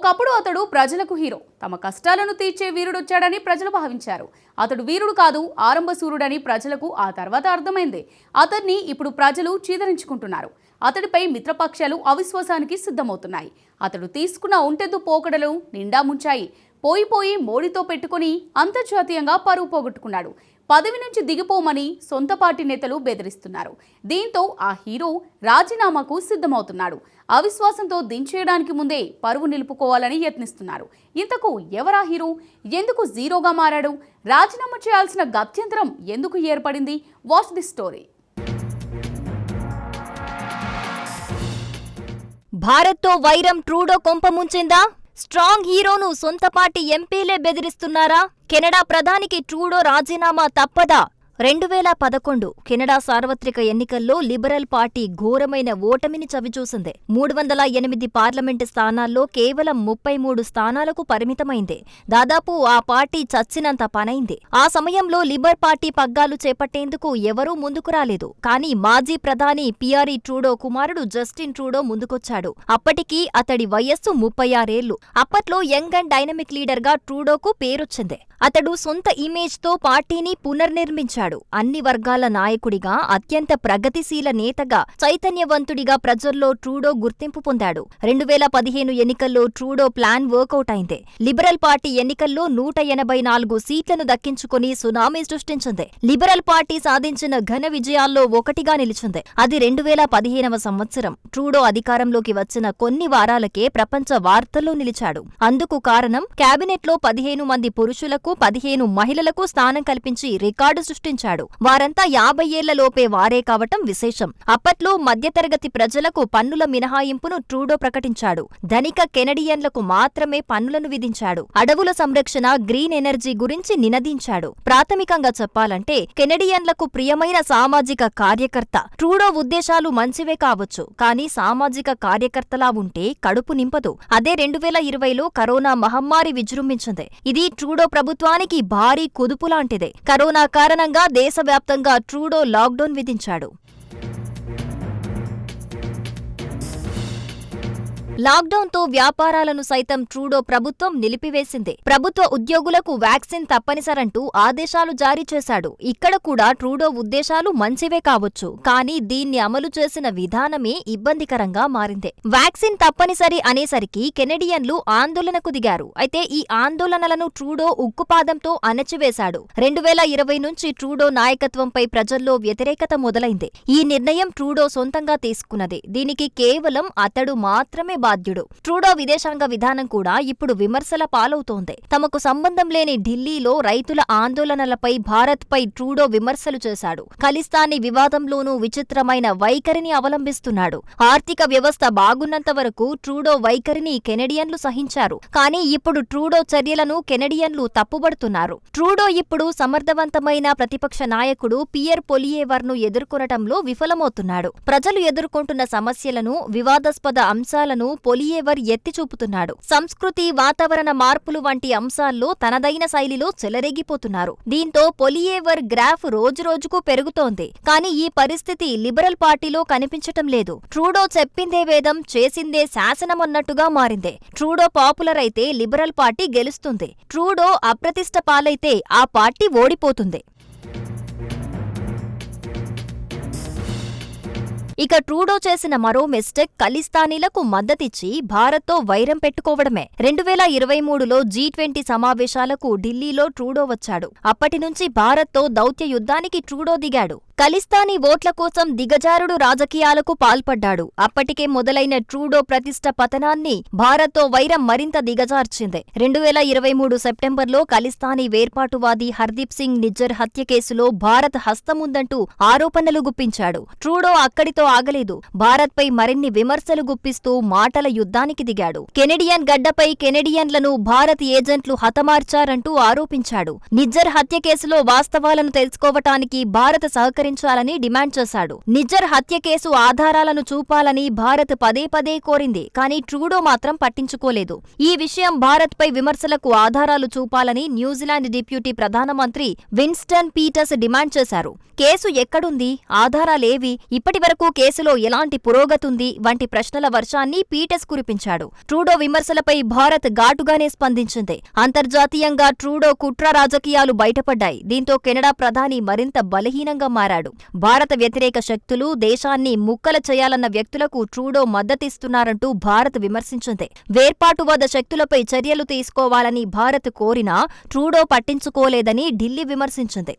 ఒకప్పుడు అతడు ప్రజలకు హీరో. తమ కష్టాలను తీర్చే వీరుడొచ్చాడని ప్రజలు భావించారు. అతడు వీరుడు కాదు, ఆరంభ సూర్యుడని ప్రజలకు ఆ తర్వాత అర్థమైంది. అతన్ని ఇప్పుడు ప్రజలు చీదరించుకుంటున్నారు. అతడిపై మిత్రపక్షాలు అవిశ్వాసానికి సిద్ధమవుతున్నాయి. అతడు తీసుకున్న ఒంటెద్దు పోకడలు నిండా ముంచాయి. పోయి మోడీతో పెట్టుకుని అంతర్జాతీయంగా పరువు పోగొట్టుకున్నాడు. పదవి నుంచి దిగిపోమని సొంత పార్టీ నేతలు బెదిరిస్తున్నారు. దీంతో ఆ హీరో రాజీనామాకు సిద్ధమవుతున్నాడు. అవిశ్వాసంతో దించేయడానికి ముందే పరువు నిలుపుకోవాలని యత్నిస్తున్నారు. ఇంతకు ఎవరా హీరో? ఎందుకు జీరోగా మారాడు? రాజీనామా చేయాల్సిన గత్యంతరం ఎందుకు ఏర్పడింది? Watch the story. భారత్తో వైరం ట్రూడో కొంపముంచిందా? స్ట్రాంగ్ హీరోను సొంత పార్టీ ఎంపీలే బెదిరిస్తున్నారా? కెనడా ప్రధానికి ట్రూడో రాజీనామా తప్పదా? 2011 కెనడా సార్వత్రిక ఎన్నికల్లో లిబరల్ పార్టీ ఘోరమైన ఓటమిని చవిచూసింది. 308 పార్లమెంటు స్థానాల్లో కేవలం 33 స్థానాలకు పరిమితమైంది. దాదాపు ఆ పార్టీ చచ్చినంత పనైంది. ఆ సమయంలో లిబర్ పార్టీ పగ్గాలు చేపట్టేందుకు ఎవరూ ముందుకు రాలేదు. కానీ మాజీ ప్రధాని పియరీ ట్రూడో కుమారుడు జస్టిన్ ట్రూడో ముందుకొచ్చాడు. అప్పటికీ అతడి వయస్సు 36 ఏళ్లు. అప్పట్లో యంగ్ అండ్ డైనమిక్ లీడర్గా ట్రూడోకు పేరొచ్చింది. అతడు సొంత ఇమేజ్తో పార్టీని పునర్నిర్మించాడు. అన్ని వర్గాల నాయకుడిగా, అత్యంత ప్రగతిశీల నేతగా, చైతన్యవంతుడిగా ప్రజల్లో ట్రూడో గుర్తింపు పొందాడు. 2015 ఎన్నికల్లో ట్రూడో ప్లాన్ వర్కౌట్ అయింది. లిబరల్ పార్టీ ఎన్నికల్లో 184 సీట్లను దక్కించుకుని సునామీ సృష్టించింది. లిబరల్ పార్టీ సాధించిన ఘన విజయాల్లో ఒకటిగా నిలిచింది. అది 2015వ సంవత్సరం. ట్రూడో అధికారంలోకి వచ్చిన కొన్ని వారాలకే ప్రపంచ వార్తల్లో నిలిచాడు. అందుకు కారణం కేబినెట్లో 15 మంది పురుషులకు, 15 మహిళలకు స్థానం కల్పించి రికార్డు సృష్టించాడు. వారంతా 50 ఏళ్లలోపే వారే కావటం విశేషం. అప్పట్లో మధ్యతరగతి ప్రజలకు పన్నుల మినహాయింపును ట్రూడో ప్రకటించాడు. ధనిక కెనడియన్లకు మాత్రమే పన్నులను విధించాడు. అడవుల సంరక్షణ, గ్రీన్ ఎనర్జీ గురించి నినదించాడు. ప్రాథమికంగా చెప్పాలంటే కెనడియన్లకు ప్రియమైన సామాజిక కార్యకర్త. ట్రూడో ఉద్దేశాలు మంచివే కావచ్చు, కానీ సామాజిక కార్యకర్తలా ఉంటే కడుపు నింపదు. అదే 2020లో కరోనా మహమ్మారి విజృంభించింది. ఇది ట్రూడో ప్రభుత్వానికి భారీ కుదుపులాంటిదే. కరోనా కారణంగా దేశవ్యాప్తంగా ట్రూడో లాక్డౌన్ విధించాడు. లాక్డౌన్తో వ్యాపారాలను సైతం ట్రూడో ప్రభుత్వం నిలిపివేసింది. ప్రభుత్వ ఉద్యోగులకు వ్యాక్సిన్ తప్పనిసరంటూ ఆదేశాలు జారీ చేశాడు. ఇక్కడ కూడా ట్రూడో ఉద్దేశాలు మంచివే కావచ్చు, కానీ దీన్ని అమలు చేసిన విధానమే ఇబ్బందికరంగా మారింది. వ్యాక్సిన్ తప్పనిసరి అనేసరికి కెనడియన్లు ఆందోళనకు దిగారు. అయితే ఈ ఆందోళనలను ట్రూడో ఉక్కుపాదంతో అణచివేశాడు. 2020 నుంచి ట్రూడో నాయకత్వంపై ప్రజల్లో వ్యతిరేకత మొదలైంది. ఈ నిర్ణయం ట్రూడో సొంతంగా తీసుకున్నది. దీనికి కేవలం అతడు మాత్రమే బాధ్యుడు. ట్రూడో విదేశాంగ విధానం కూడా ఇప్పుడు విమర్శల పాలవుతోంది. తమకు సంబంధం లేని ఢిల్లీలో రైతుల ఆందోళనలపై భారత్పై ట్రూడో విమర్శలు చేశాడు. ఖలిస్తానీ వివాదంలోనూ విచిత్రమైన వైఖరిని అవలంబిస్తున్నాడు. ఆర్థిక వ్యవస్థ బాగున్నంత వరకు ట్రూడో వైఖరిని కెనడియన్లు సహించారు. కానీ ఇప్పుడు ట్రూడో చర్యలను కెనడియన్లు తప్పుబడుతున్నారు. ట్రూడో ఇప్పుడు సమర్థవంతమైన ప్రతిపక్ష నాయకుడు పియర్ పొలియేవర్ను ఎదుర్కొనటంలో విఫలమవుతున్నాడు. ప్రజలు ఎదుర్కొంటున్న సమస్యలను, వివాదాస్పద అంశాలను పొలియేవర్ ఎత్తిచూపుతున్నాడు. సంస్కృతి, వాతావరణ మార్పులు వంటి అంశాల్లో తనదైన శైలిలో చెలరేగిపోతున్నారు. దీంతో పొలియేవర్ గ్రాఫ్ రోజురోజుకు పెరుగుతోంది. కానీ ఈ పరిస్థితి లిబరల్ పార్టీలో కనిపించటం లేదు. ట్రూడో చెప్పిందే వేదం, చేసిందే శాసనమన్నట్టుగా మారింది. ట్రూడో పాపులర్ అయితే లిబరల్ పార్టీ గెలుస్తుంది. ట్రూడో అప్రతిష్ట పాలైతే ఆ పార్టీ ఓడిపోతుంది. ఇక ట్రూడో చేసిన మరో మిస్టేక్ ఖలిస్తానీలకు మద్దతిచ్చి భారత్తో వైరం పెట్టుకోవడమే. 2023లో G20 సమావేశాలకు ఢిల్లీలో ట్రూడో వచ్చాడు. అప్పటి నుంచి భారత్తో దౌత్య యుద్ధానికి ట్రూడో దిగాడు. ఖలిస్తానీ ఓట్ల కోసం దిగజారుడు రాజకీయాలకు పాల్పడ్డాడు. అప్పటికే మొదలైన ట్రూడో ప్రతిష్ట పతనాన్ని భారత్తో వైరం మరింత దిగజార్చింది. 2023 సెప్టెంబర్లో ఖలిస్తానీ వేర్పాటువాది హర్దీప్ సింగ్ నిజ్జర్ హత్య కేసులో భారత్ హస్తముందంటూ ఆరోపణలు గుప్పించాడు. ట్రూడో అక్కడితో ఆగలేదు. భారత్పై మరిన్ని విమర్శలు గుప్పిస్తూ మాటల యుద్ధానికి దిగాడు. కెనడియన్ గడ్డపై కెనడియన్లను భారత్ ఏజెంట్లు హతమార్చారంటూ ఆరోపించాడు. నిజ్జర్ హత్య కేసులో వాస్తవాలను తెలుసుకోవటానికి భారత్ సహకరించారు. ఉపసంహరించాలని డిమాండ్ చేశాడు. నిజ్జర్ హత్య కేసు ఆధారాలను చూపాలని భారత్ పదే పదే కోరింది. కానీ ట్రూడో మాత్రం పట్టించుకోలేదు. ఈ విషయం భారత్పై విమర్శలకు ఆధారాలు చూపాలని న్యూజిలాండ్ డిప్యూటీ ప్రధానమంత్రి విన్స్టన్ పీటర్స్ డిమాండ్ చేశారు. కేసు ఎక్కడుంది, ఆధారాలేవి, ఇప్పటివరకు కేసులో ఎలాంటి పురోగతుంది వంటి ప్రశ్నల వర్షాన్ని పీటర్స్ కురిపించాడు. ట్రూడో విమర్శలపై భారత్ ఘాటుగానే స్పందించింది. అంతర్జాతీయంగా ట్రూడో కుట్ర రాజకీయాలు బయటపడ్డాయి. దీంతో కెనడా ప్రధాని మరింత బలహీనంగా మారాడు. భారత వ్యతిరేక శక్తులు, దేశాన్ని ముక్కలు చేయాలన్న వ్యక్తులకు ట్రూడో మద్దతిస్తున్నారంటూ భారత్ విమర్శించింది. వేర్పాటువాద శక్తులపై చర్యలు తీసుకోవాలని భారత్ కోరినా ట్రూడో పట్టించుకోలేదని ఢిల్లీ విమర్శించింది.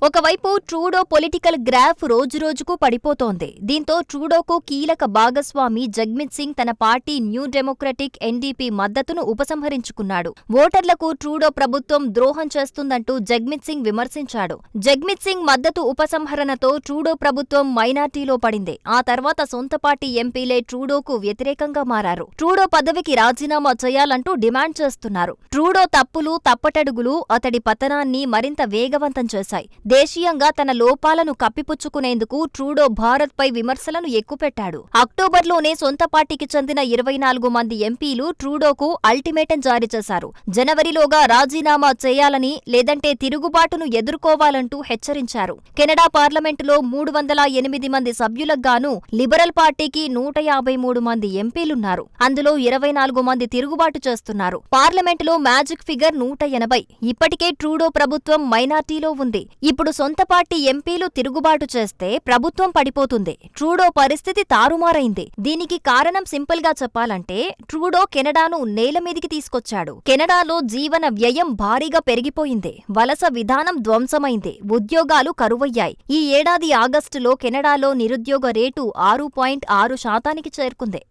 ఒకవైపు ట్రూడో పొలిటికల్ గ్రాఫ్ రోజురోజుకు పడిపోతోంది. దీంతో ట్రూడోకు కీలక భాగస్వామి జగ్మిత్ సింగ్ తన పార్టీ న్యూ డెమోక్రటిక్ ఎన్డీపీ మద్దతును ఉపసంహరించుకున్నాడు. ఓటర్లకు ట్రూడో ప్రభుత్వం ద్రోహం చేస్తుందంటూ జగ్మిత్ సింగ్ విమర్శించాడు. జగ్మిత్ సింగ్ మద్దతు ఉపసంహరణతో ట్రూడో ప్రభుత్వం మైనార్టీలో పడింది. ఆ తర్వాత సొంత పార్టీ ఎంపీలే ట్రూడోకు వ్యతిరేకంగా మారారు. ట్రూడో పదవికి రాజీనామా చేయాలంటూ డిమాండ్ చేస్తున్నారు. ట్రూడో తప్పులు, తప్పటడుగులు అతడి పతనాన్ని మరింత వేగవంతం చేశాయి. దేశీయంగా తన లోపాలను కప్పిపుచ్చుకునేందుకు ట్రూడో భారత్పై విమర్శలను ఎక్కుపెట్టాడు. అక్టోబర్లోనే సొంత పార్టీకి చెందిన 24 మంది ఎంపీలు ట్రూడోకు అల్టిమేటం జారీ చేశారు. జనవరిలోగా రాజీనామా చేయాలని, లేదంటే తిరుగుబాటును ఎదుర్కోవాలంటూ హెచ్చరించారు. కెనడా పార్లమెంటులో 308 మంది సభ్యులకు గాను లిబరల్ పార్టీకి 153 మంది ఎంపీలున్నారు. అందులో 24 మంది తిరుగుబాటు చేస్తున్నారు. పార్లమెంటులో మ్యాజిక్ ఫిగర్ 180. ఇప్పటికే ట్రూడో ప్రభుత్వం మైనార్టీలో ఉంది. ఇప్పుడు సొంత పార్టీ ఎంపీలు తిరుగుబాటు చేస్తే ప్రభుత్వం పడిపోతుంది. ట్రూడో పరిస్థితి తారుమారైంది. దీనికి కారణం సింపుల్ గా చెప్పాలంటే ట్రూడో కెనడాను నేలమీదికి తీసుకొచ్చాడు. కెనడాలో జీవన వ్యయం భారీగా పెరిగిపోయింది. వలస విధానం ధ్వంసమైంది. ఉద్యోగాలు కరువయ్యాయి. ఈ ఏడాది ఆగస్టులో కెనడాలో నిరుద్యోగ రేటు 6.6% చేరుకుంది.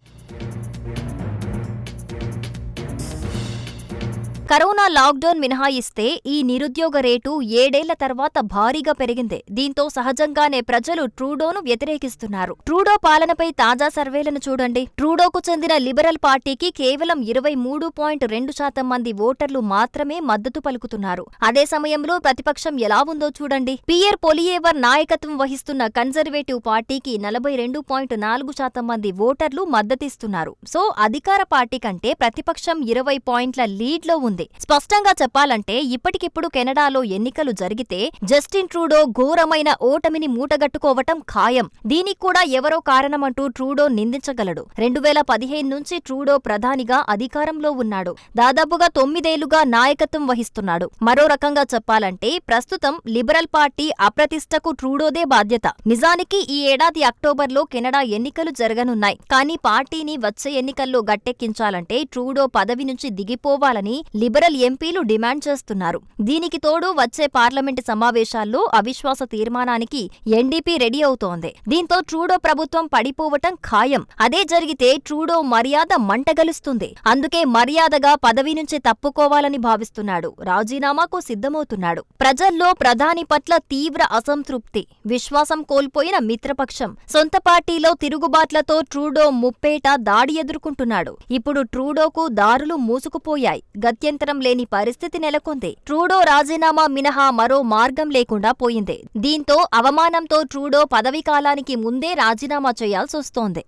కరోనా లాక్డౌన్ మినహాయిస్తే ఈ నిరుద్యోగ రేటు 7 ఏళ్ల తర్వాత భారీగా పెరిగింది. దీంతో సహజంగానే ప్రజలు ట్రూడోను వ్యతిరేకిస్తున్నారు. ట్రూడో పాలనపై తాజా సర్వేలను చూడండి. ట్రూడోకు చెందిన లిబరల్ పార్టీకి కేవలం 23.2% మంది ఓటర్లు మాత్రమే మద్దతు పలుకుతున్నారు. అదే సమయంలో ప్రతిపక్షం ఎలా ఉందో చూడండి. పియర్ పొలియేవర్ నాయకత్వం వహిస్తున్న కన్జర్వేటివ్ పార్టీకి 42.4% మంది ఓటర్లు మద్దతిస్తున్నారు. సో అధికార పార్టీ కంటే ప్రతిపక్షం 20 పాయింట్ల లీడ్లో ఉంది. స్పష్టంగా చెప్పాలంటే ఇప్పటికిప్పుడు కెనడాలో ఎన్నికలు జరిగితే జస్టిన్ ట్రూడో ఘోరమైన ఓటమిని మూటగట్టుకోవటం ఖాయం. దీనికి కూడా ఎవరో కారణమంటూ ట్రూడో నిందించగలడు. 2015 నుంచి ట్రూడో ప్రధానిగా అధికారంలో ఉన్నాడు. దాదాపుగా 9 ఏళ్లుగా నాయకత్వం వహిస్తున్నాడు. మరో రకంగా చెప్పాలంటే ప్రస్తుతం లిబరల్ పార్టీ అప్రతిష్టకు ట్రూడోదే బాధ్యత. నిజానికి ఈ ఏడాది అక్టోబర్లో కెనడా ఎన్నికలు జరగనున్నాయి. కానీ పార్టీని వచ్చే ఎన్నికల్లో గట్టెక్కించాలంటే ట్రూడో పదవి నుంచి దిగిపోవాలని లిబరల్ ఎంపీలు డిమాండ్ చేస్తున్నారు. దీనికి తోడు వచ్చే పార్లమెంటు సమావేశాల్లో అవిశ్వాస తీర్మానానికి ఎన్డీపీ రెడీ అవుతోంది. దీంతో ట్రూడో ప్రభుత్వం పడిపోవటం ఖాయం. అదే జరిగితే ట్రూడో మర్యాద మంటగలుస్తుంది. అందుకే మర్యాదగా పదవి నుంచి తప్పుకోవాలని భావిస్తున్నాడు. రాజీనామాకు సిద్ధమవుతున్నాడు. ప్రజల్లో ప్రధాని పట్ల తీవ్ర అసంతృప్తి, విశ్వాసం కోల్పోయిన మిత్రపక్షం, సొంత పార్టీలో తిరుగుబాట్లతో ట్రూడో ముప్పేట దాడి ఎదుర్కొంటున్నాడు. ఇప్పుడు ట్రూడోకు దారులు మూసుకుపోయాయి. గత్యంతరం లేని పరిస్థితి నెలకొంది. ట్రూడో రాజీనామా మినహా మరో మార్గం లేకుండా పోయింది. దీంతో అవమానంతో ట్రూడో పదవీకాలానికి ముందే రాజీనామా చేయాల్సొస్తోంది.